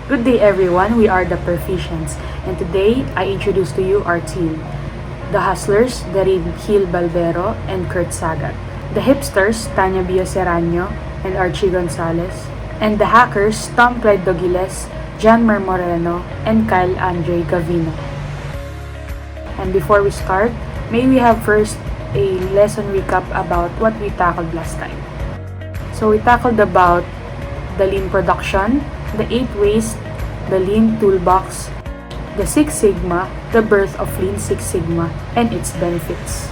Good day everyone, we are the Perficients, and today I introduce to you our team. The Hustlers, Darin Gil Balbero and Kurt Sagat. The Hipsters, Tanya Bioserrano and Archie Gonzalez. And the Hackers, Tom Clyde Dogiles, John Moreno, and Kyle Andre Gavino. And before we start, may we have first a lesson recap about what we tackled last time. So we tackled about the lean production, the 8 ways, the lean toolbox, the Six Sigma, the birth of Lean Six Sigma, and its benefits.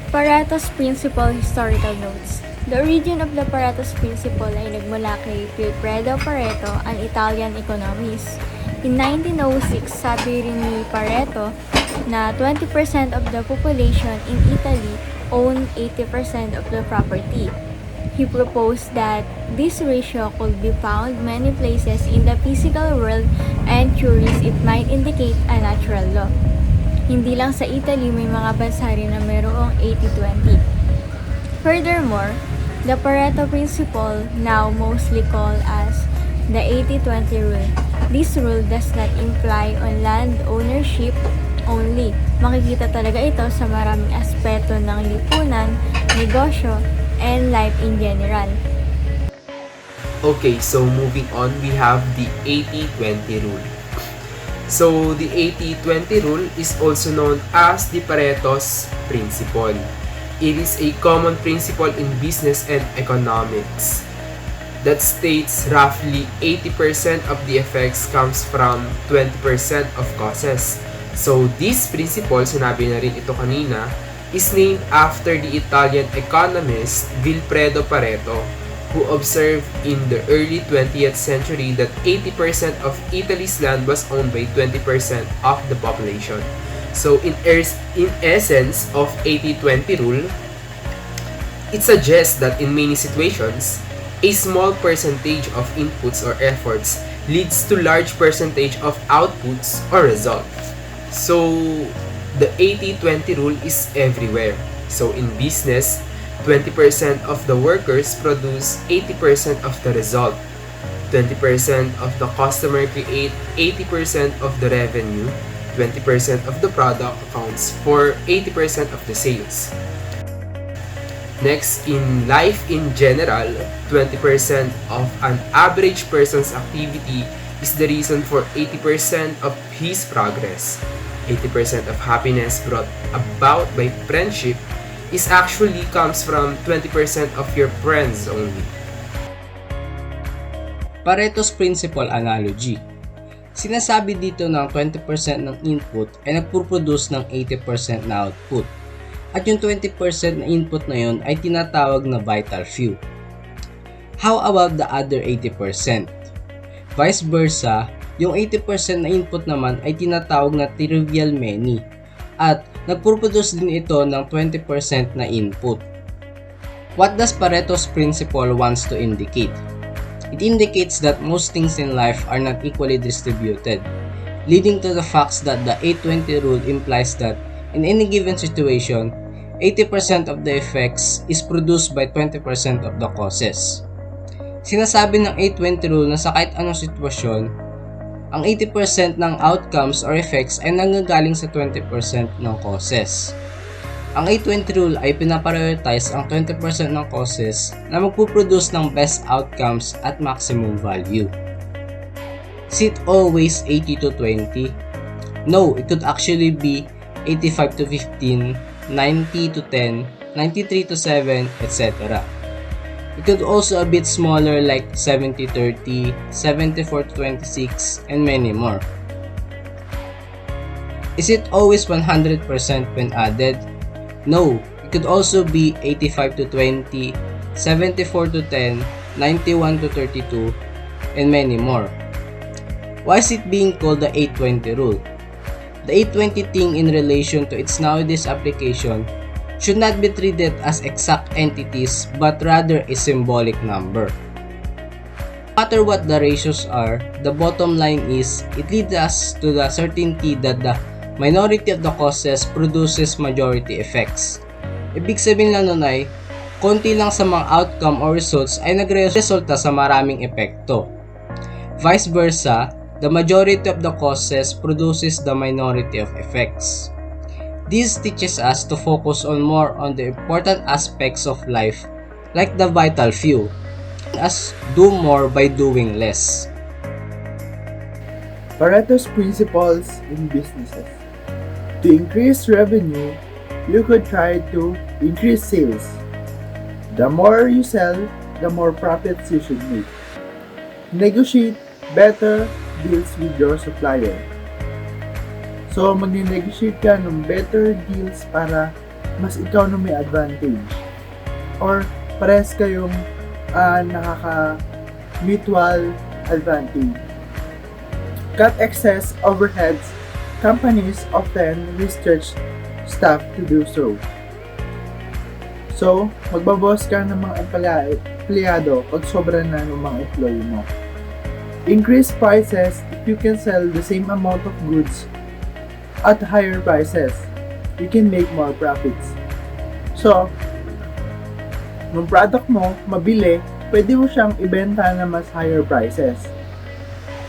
Pareto's Principle Historical Notes. The origin of the Pareto's Principle ay nagmula kay Wilfredo Pareto, an Italian economist. In 1906, sabi rin ni Pareto na 20% of the population in Italy own 80% of the property. He proposed that this ratio could be found many places in the physical world and curious it might indicate a natural law. Hindi lang sa Italy, may mga bansa rin na mayroong 80-20. Furthermore, the Pareto Principle, now mostly called as the 80-20 rule. This rule does not imply on land ownership only. Makikita talaga ito sa maraming aspeto ng lipunan, negosyo, and life in general. Okay, so moving on, we have the 80-20 rule. So, the 80-20 rule is also known as the Pareto's Principle. It is a common principle in business and economics that states roughly 80% of the effects comes from 20% of causes. So, this principle, sinabi na rin ito kanina, is named after the Italian economist Vilfredo Pareto, who observed in the early 20th century that 80% of Italy's land was owned by 20% of the population. So in essence of 80-20 rule, it suggests that in many situations, a small percentage of inputs or efforts leads to large percentage of outputs or results. So the 80-20 rule is everywhere. So in business, 20% of the workers produce 80% of the result. 20% of the customer create 80% of the revenue. 20% of the product accounts for 80% of the sales. Next, in life in general, 20% of an average person's activity is the reason for 80% of his progress. 80% of happiness brought about by friendship is actually comes from 20% of your friends only. Pareto's Principle Analogy. Sinasabi dito ng 20% ng input ay nagpuproduce ng 80% na output. At yung 20% na input na yun ay tinatawag na vital few. How about the other 80%? Vice versa, yung 80% na input naman ay tinatawag na trivial many at nagpuproduce din ito ng 20% na input. What does Pareto's Principle wants to indicate? It indicates that most things in life are not equally distributed, leading to the facts that the 80-20 rule implies that in any given situation, 80% of the effects is produced by 20% of the causes. Sinasabi ng 80-20 rule na sa kahit anong sitwasyon, ang 80% ng outcomes or effects ay nanggagaling sa 20% ng causes. Ang 80-20 rule ay pinaprioritize ang 20% ng causes na magpuproduce ng best outcomes at maximum value. Is it always 80-20? No, it could actually be 85-15, 90-10, 93-7, etc. It could also a bit smaller like 70-30, 74-26, and many more. Is it always 100% when added? No, it could also be 85-20, 74-10, 91-32, and many more. Why is it being called the 80-20 rule? The 80-20 thing in relation to its nowadays application should not be treated as exact entities but rather a symbolic number. No matter what the ratios are, the bottom line is it leads us to the certainty that the minority of the causes produces majority effects. Ibig sabihin lang nun ay konti lang sa mga outcome o results ay nagre-resulta sa maraming epekto. Vice versa, the majority of the causes produces the minority of effects. This teaches us to focus more on the important aspects of life, like the vital few, as do more by doing less. Pareto's principles in businesses. To increase revenue, you could try to increase sales. The more you sell, the more profits you should make. Negotiate better deals with your supplier. So, mag-negotiate ka ng better deals para mas ikaw na may advantage. Or, pares kayong nakaka-mutual advantage. Cut excess overheads. Companies often research staff to do so. So, magbabawas ka ng mga empleyado pag sobra na ng mga employee mo. Increase prices if you can sell the same amount of goods at higher prices. You can make more profits. So, nung product mo mabili, pwede mo siyang ibenta na mas higher prices.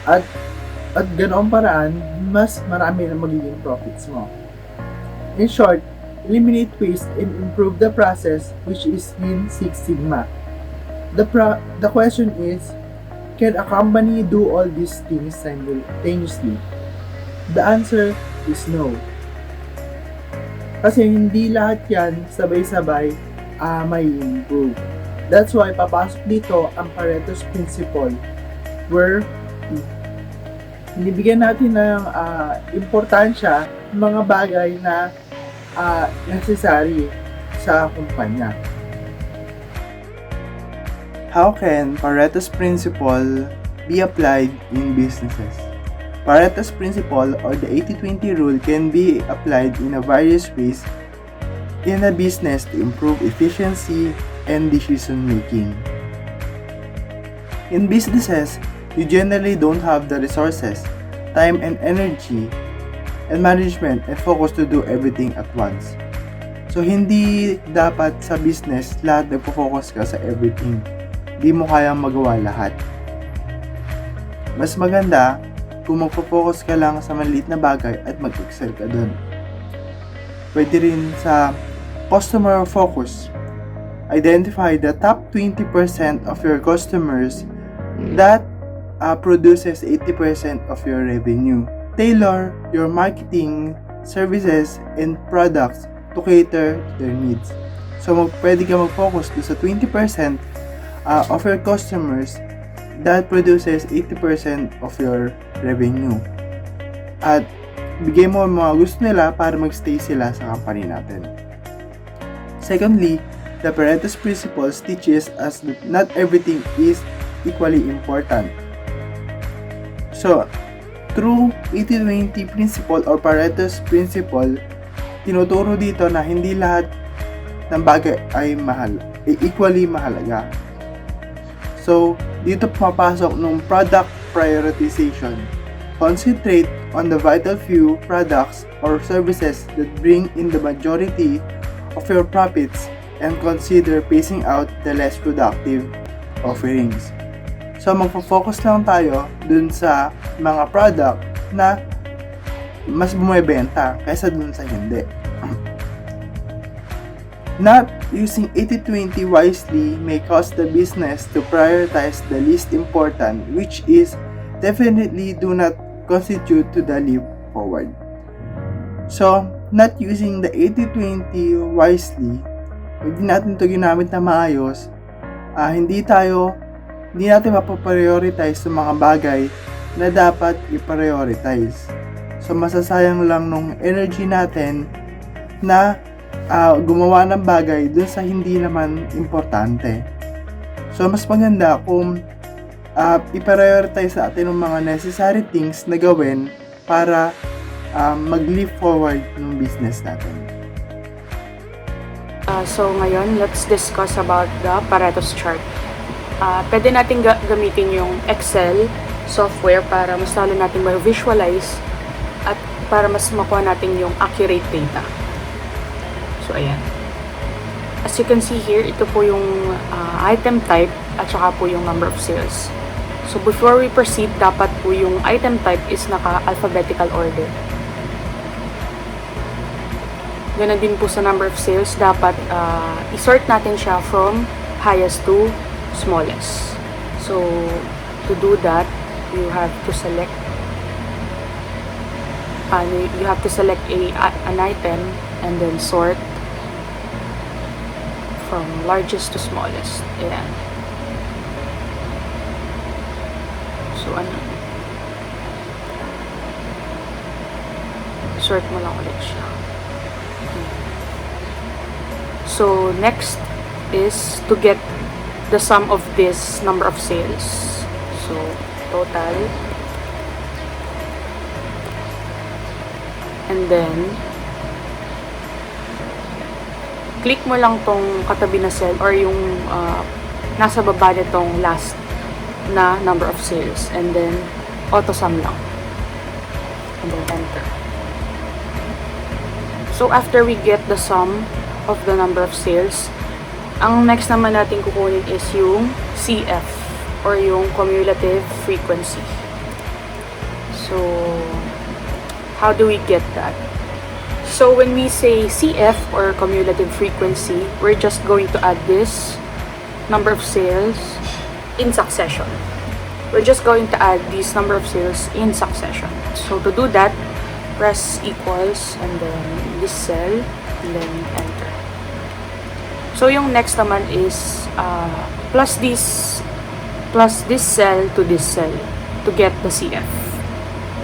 At ganoong paraan, mas marami na magiging profits mo. In short, eliminate waste and improve the process, which is Lean Six Sigma. The question is, can a company do all these things simultaneously? The answer is no. Kasi hindi lahat yan sabay-sabay may improve. That's why papasok dito ang Pareto's Principle, where binibigyan natin ng importansya ng mga bagay na necessary sa kumpanya. How can Pareto's Principle be applied in businesses? Pareto's Principle or the 80-20 rule can be applied in a various ways in a business to improve efficiency and decision making. In businesses, you generally don't have the resources, time and energy, and management and focus to do everything at once. So, hindi dapat sa business lahat nagpo-focus ka sa everything. Di mo kayang magawa lahat. Mas maganda kung magpo-focus ka lang sa maliit na bagay at mag-excel ka dun. Pwede rin sa customer focus. Identify the top 20% of your customers that produces 80% of your revenue. Tailor your marketing, services, and products to cater to their needs. So, pwede ka mag-focus sa 20% of your customers that produces 80% of your revenue. At bigay mo ang mga gusto nila para mag-stay sila sa company natin. Secondly, the Pareto's Principles teaches us that not everything is equally important. So, through 80-20 principle or Pareto's Principle, tinuturo dito na hindi lahat ng bagay ay equally mahalaga. So, dito pumapasok ng product prioritization. Concentrate on the vital few products or services that bring in the majority of your profits and consider phasing out the less productive offerings. So, magpo-focus lang tayo dun sa mga product na mas bumibenta kaysa dun sa hindi. Not using 80-20 wisely may cause the business to prioritize the least important, which is definitely do not constitute to the leap forward. So, not using the 80-20 wisely, hindi natin ito ginamit na maayos, hindi natin mapaprioritize sa mga bagay na dapat i-prioritize. So, masasayang lang nung energy natin na gumawa ng bagay dun sa hindi naman importante. So, mas maganda kung i-prioritize natin ng mga necessary things na gawin para mag-leap forward ng business natin. So ngayon, let's discuss about the Pareto's chart. Pwede natin gamitin yung Excel software para mas lalo natin ma-visualize at para mas makuha natin yung accurate data. So ayan. As you can see here, ito po yung item type at saka po yung number of sales. So before we proceed, dapat po yung item type is naka-alphabetical order. Ganun din po sa number of sales, dapat i-sort natin siya from highest to smallest. So to do that, you have to select an item and then sort from largest to smallest. Ayan. So, sort mo lang ulit siya. So, next is to get the sum of this number of sales. So, total. And then, click mo lang tong katabi na cell or yung nasa baba nitong last na number of sales. And then, auto sum lang. And then, enter. So, after we get the sum of the number of sales, ang next naman natin kukunin is yung CF or yung cumulative frequency. So, how do we get that? So, when we say CF or cumulative frequency, we're just going to add this number of sales in succession. We're just going to add this number of sales in succession. So, to do that, press equals and then this cell and then enter. So, yung next naman is plus this cell to this cell to get the CF.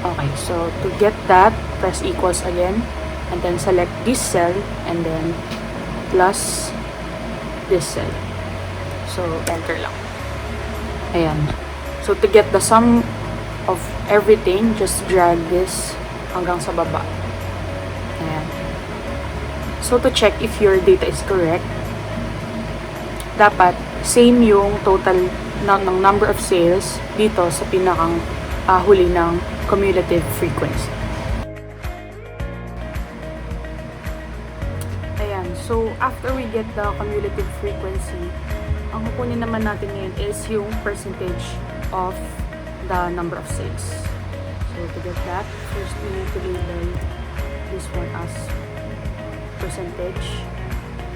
Okay, so to get that, press equals again and then select this cell and then plus this cell. So, enter lang. Ayan. So, to get the sum of everything, just drag this hanggang sa baba. Ayan. So, to check if your data is correct, dapat same yung total ng number of sales dito sa pinakang huli ng cumulative frequency. Ayan. So, after we get the cumulative frequency, ang kukunin naman natin ngayon is yung percentage of the number of sales. So, to get that, first we need to label this one as percentage.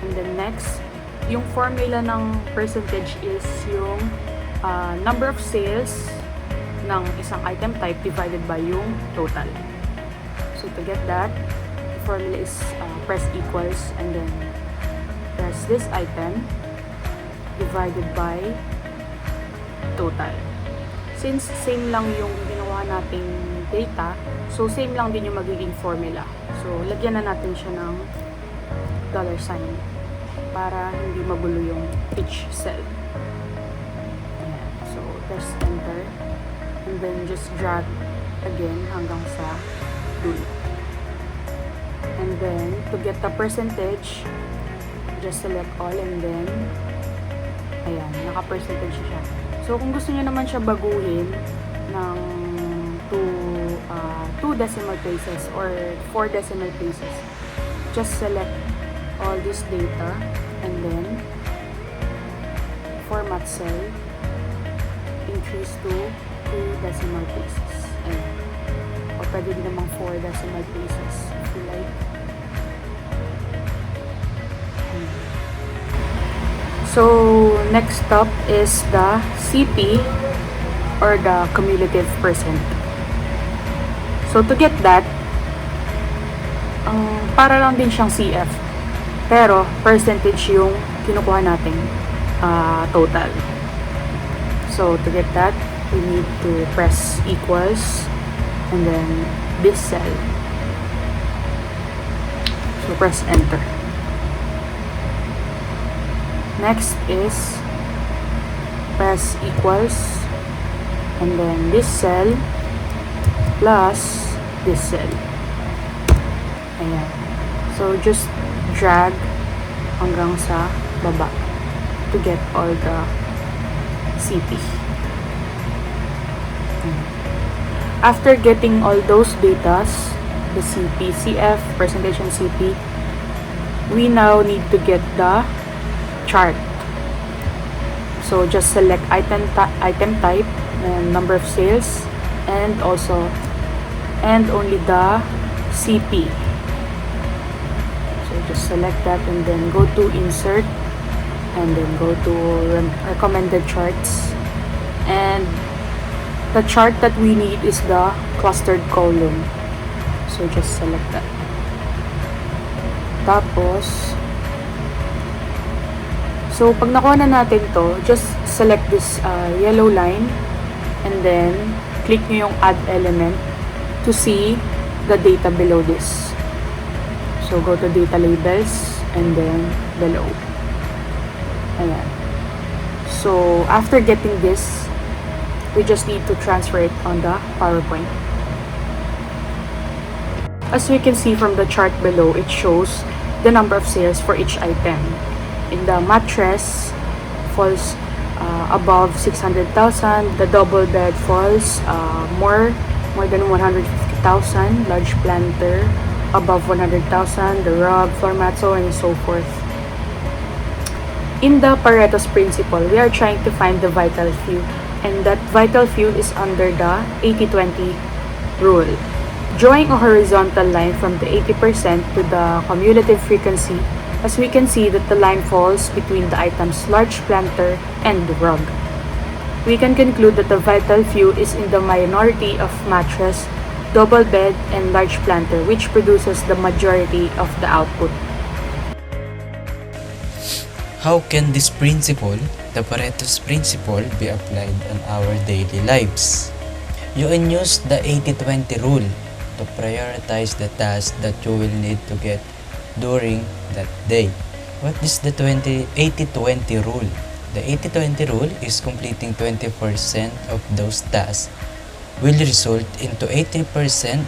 And then next, yung formula ng percentage is yung number of sales ng isang item type divided by yung total. So, to get that, the formula is press equals and then press this item divided by total. Since same lang yung ginawa nating data, so same lang din yung magiging formula. So, lagyan na natin siya ng $sign para hindi magulo yung each cell. Ayan. So, press enter and then just drag again hanggang sa dulo. And then, to get the percentage, just select all and then ayan, naka-percentage siya. So, kung gusto niyo naman siya baguhin ng 2 decimal places or 4 decimal places, just select all this data and then format cell, increase to 2 decimal places. Ayan. O pwede din namang 4 decimal places if you like. So, next up is the CP or the cumulative percent. So, to get that, para lang din siyang CF. Pero, percentage yung kinukuha nating total. So, to get that, we need to press equals and then this cell. So, press enter. Next is press equals and then this cell plus this cell. Ayan. So, just drag hanggang sa baba to get all the CP. After getting all those datas, the CP, CF, percentage and CP, we now need to get the chart. So just select item type and number of sales, and only the CP. So just select that and then go to insert and then go to recommended charts, and the chart that we need is the clustered column. So just select that. Tapos so pag nakuha na natin to, just select this yellow line and then click nyo yung add element to see the data below this. So go to data labels and then below. Ayan. So after getting this, we just need to transfer it on the PowerPoint. As we can see from the chart below, it shows the number of sales for each item. In the mattress falls above 600,000. The double bed falls more than 150,000. Large planter above 100,000. The rug, floor mat, so on and so forth. In the Pareto's principle, we are trying to find the vital few, and that vital few is under the 80-20 rule. Drawing a horizontal line from the 80% to the cumulative frequency, as we can see that the line falls between the items large planter and the rug. We can conclude that the vital few is in the minority of mattress, double bed, and large planter, which produces the majority of the output. How can this principle, the Pareto's principle, be applied on our daily lives? You can use the 80-20 rule to prioritize the tasks that you will need to get during that day. What is the 80-20 rule? The 80-20 rule is completing 20% of those tasks will result into 80%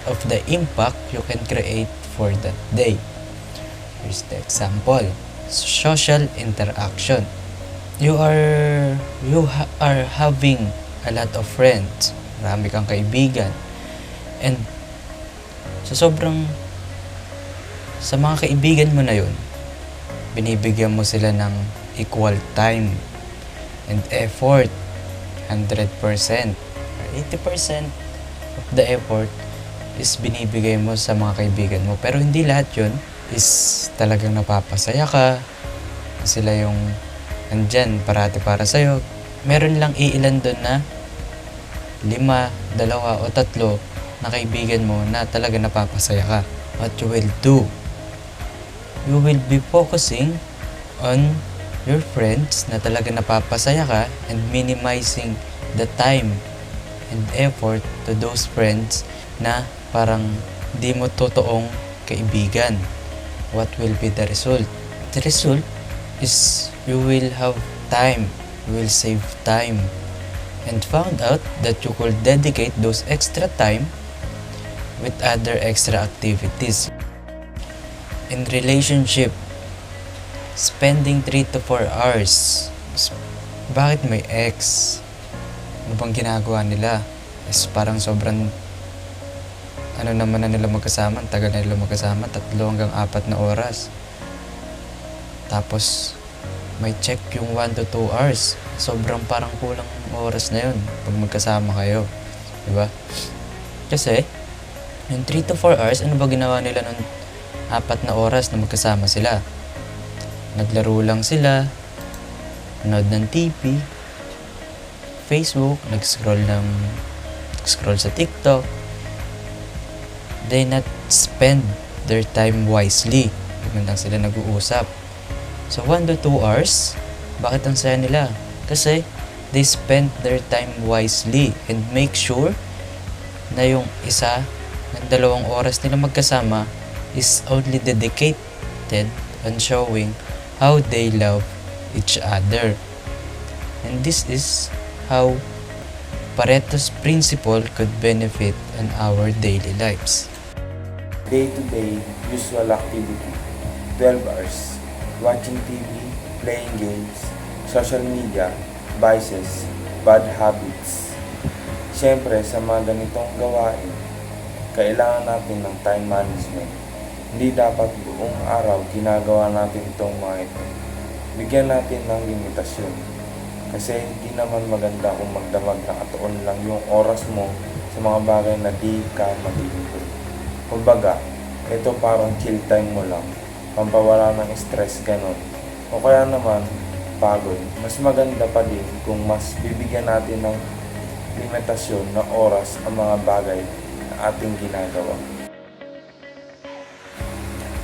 of the impact you can create for that day. Here's the example. Social interaction. You are having a lot of friends. Marami kang kaibigan. And sa mga kaibigan mo na yun, binibigyan mo sila ng equal time and effort, 100%. 80% of the effort is binibigay mo sa mga kaibigan mo. Pero hindi lahat yun is talagang napapasaya ka. Sila yung andyan parati para sa'yo. Meron lang iilan doon na 5, 2 o 3 na kaibigan mo na talaga napapasaya ka. What you will do? You will be focusing on your friends na talaga napapasaya ka and minimizing the time and effort to those friends na parang di mo totoong kaibigan. What will be the result? The result is you will have time, you will save time, and found out that you could dedicate those extra time with other extra activities. In relationship, spending 3 to 4 hours. Bakit may ex? Ano bang ginagawa nila? Is parang sobrang naman na nila magkasama, tagal na nila magkasama, 3 hanggang 4 na oras. Tapos may check yung 1 to 2 hours. Sobrang parang kulang oras na yun pag magkasama kayo. Diba? Kasi yung 3 to 4 hours, ano ba ginawa nila nun 4 na oras na magkasama sila? Naglaro lang sila, nanood ng TV, Facebook, nag-scroll sa TikTok. They not spend their time wisely. Hindi lang sila nag-uusap. So 1 to 2 hours, bakit ang saya nila? Kasi they spend their time wisely and make sure na yung isa ng 2 oras nila magkasama is only dedicated on showing how they love each other. And this is how Pareto's principle could benefit on our daily lives. Day-to-day usual activity, 12 hours, watching TV, playing games, social media, vices, bad habits. Siyempre, sa mga ganitong gawain, kailangan natin ng time management. Hindi dapat buong araw ginagawa natin itong mga ito. bigyan natin ng limitasyon. Kasi di naman maganda kung magdamag na katuon lang yung oras mo sa mga bagay na di ka mag-enjoy. Kumbaga, ito parang chill time mo lang, pampawala ng stress ganun. O kaya naman, pagod. Mas maganda pa din kung mas bibigyan natin ng limitasyon na oras ang mga bagay na ating ginagawa.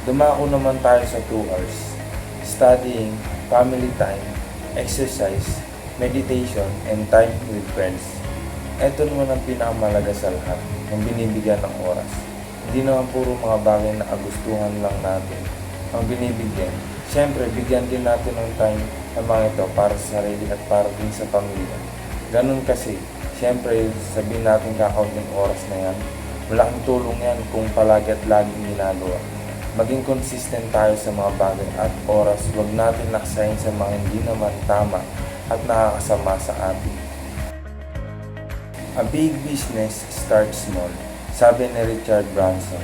Dumako naman tayo sa 2 hours. Studying, family time, exercise, meditation, and time with friends. Ito naman ang pinakamalaga sa lahat ng binibigyan ng oras. Hindi naman puro mga bagay na agustuhan lang natin ang binibigyan. Siyempre, bigyan din natin ng time ang mga ito para sa sarili at para din sa pamilya. Ganun kasi, siyempre, sabihin natin kakaunting oras na yan, malaking tulong yan kung palagi at laging ginagawa. Maging consistent tayo sa mga bagay at oras, huwag natin laksayin sa mga hindi naman tama at nakakasama sa atin. A big business starts small, sabi ni Richard Branson.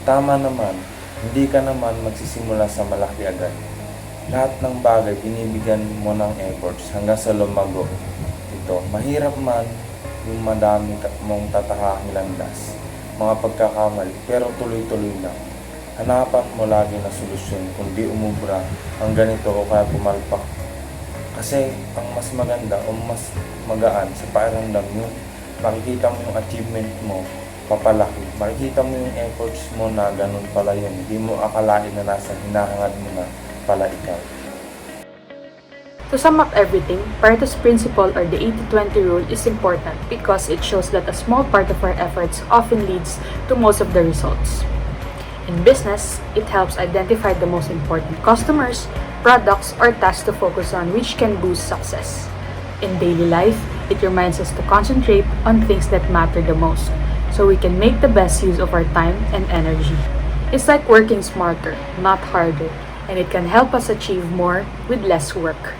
Tama naman, hindi ka naman magsisimula sa malaki agad. Lahat ng bagay binibigyan mo ng efforts hanggang sa lumago. Ito, mahirap man yung madami mong tatahakang landas, mga pagkakamali, pero tuloy-tuloy lang. Hanapan mo lagi na solusyon kung di umubra ang ganito o kaya pumalpak. Kasi ang mas maganda o mas magaan sa pakiramdam yung makikita mo yung achievement mo papalaki. Makikita mo yung efforts mo na ganun pala yun. Hindi mo akalain na nasa hinahangad mo na pala ikaw. To sum up everything, Pareto's principle or the 80-20 rule is important because it shows that a small part of our efforts often leads to most of the results. In business, it helps identify the most important customers, products, or tasks to focus on which can boost success. In daily life, it reminds us to concentrate on things that matter the most so we can make the best use of our time and energy. It's like working smarter, not harder, and it can help us achieve more with less work.